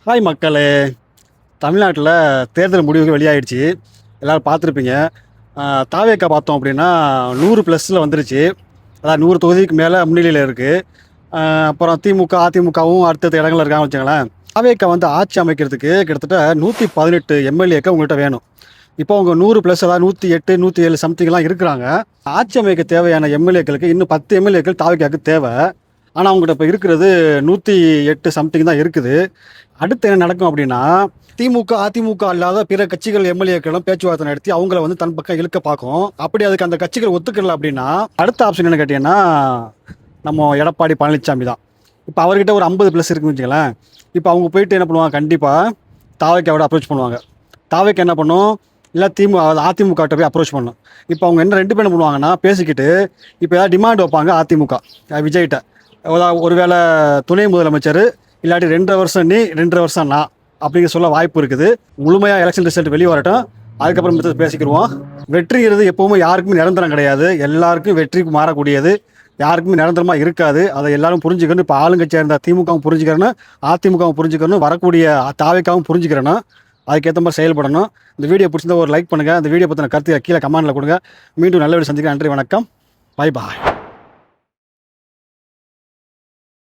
Hi மக்களே. தமிழ்நாட்டில் தேர்தல் முடிவுகள் வெளியாகிடுச்சு. எல்லோரும் பார்த்துருப்பீங்க. தாவேக்கா பார்த்தோம் அப்படின்னா 100+ வந்துருச்சு. அதாவது 100 தொகுதிக்கு மேலே முன்னிலையில் இருக்குது. அப்புறம் திமுக அதிமுகவும் அடுத்தடுத்த இடங்கள் இருக்காங்கன்னு வச்சுங்களேன். தாவேக்கா ஆட்சி அமைக்கிறதுக்கு கிட்டத்தட்ட 118 எம்எல்ஏக்கள் உங்கள்கிட்ட வேணும். இப்போ அவங்க 100+, அதாவது 108 107 சம்திங்லாம் இருக்கிறாங்க. ஆட்சி அமைக்க தேவையான எம்எல்ஏக்களுக்கு இன்னும் 10 எம்எல்ஏக்கள் தாவேக்காவுக்கு தேவை. ஆனால் அவங்ககிட்ட இப்போ இருக்கிறது 108 சம்திங் தான் இருக்குது. அடுத்து என்ன நடக்கும் அப்படின்னா, திமுக அதிமுக அல்லாத பிற கட்சிகள் எம்எல்ஏக்களும் பேச்சுவார்த்தை நடத்தி அவங்கள தன் பக்கம் இழுக்க பார்க்கும். அப்படி அதுக்கு அந்த கட்சிகள் ஒத்துக்கல அப்படின்னா அடுத்த ஆப்ஷன் என்ன கேட்டீங்கன்னா, நம்ம எடப்பாடி பழனிசாமி தான். இப்போ அவர்கிட்ட ஒரு 50+ இருக்குன்னு வச்சுங்களேன். இப்போ அவங்க போயிட்டு என்ன பண்ணுவாங்க, கண்டிப்பாக தாவேக்காவோட அப்ரோச் பண்ணுவாங்க. தாவேக்கா என்ன பண்ணும், இல்லை அதிமுக போய் அப்ரோச் பண்ணும். இப்போ அவங்க என்ன 2 பேரும் பண்ணுவாங்கன்னா பேசிக்கிட்டு இப்போ ஏதாவது டிமாண்ட் வைப்பாங்க. அதிமுக விஜய்கிட்ட ஒருவேளை துணை முதலமைச்சர் இல்லாட்டி 2.5 வருஷம் நீ 2.5 வருஷம் நான் அப்படிங்கிற சொல்ல வாய்ப்பு இருக்குது. முழுமையாக எலெக்ஷன் ரிசல்ட் வெளியே வரட்டும், அதுக்கப்புறம் பேசிக்கிடுவோம். வெற்றிங்கிறது எப்போவுமே யாருக்குமே நிரந்தரம் கிடையாது. எல்லாருக்கும் வெற்றிக்கு மாறக்கூடியது, யாருக்குமே நிரந்தரமாக இருக்காது. அதை எல்லாரும் புரிஞ்சுக்கணும். இப்போ ஆளுங்கட்சியாக இருந்தால் திமுகவும் புரிஞ்சுக்கிறணும், அதிமுகவும் புரிஞ்சுக்கணும், வரக்கூடிய தாவேக்காவும் புரிஞ்சுக்கிறணும். அதுக்கேற்ற மாதிரி செயல்படணும். இந்த வீடியோ பிடிச்சிருந்தா ஒரு லைக் பண்ணுங்கள். இந்த வீடியோ பற்றின கருத்து கீழே கமெண்ட்டில் கொடுங்க. மீண்டும் நல்ல வீடியோ சந்திக்கிறேன். நன்றி, வணக்கம், பை பாய்.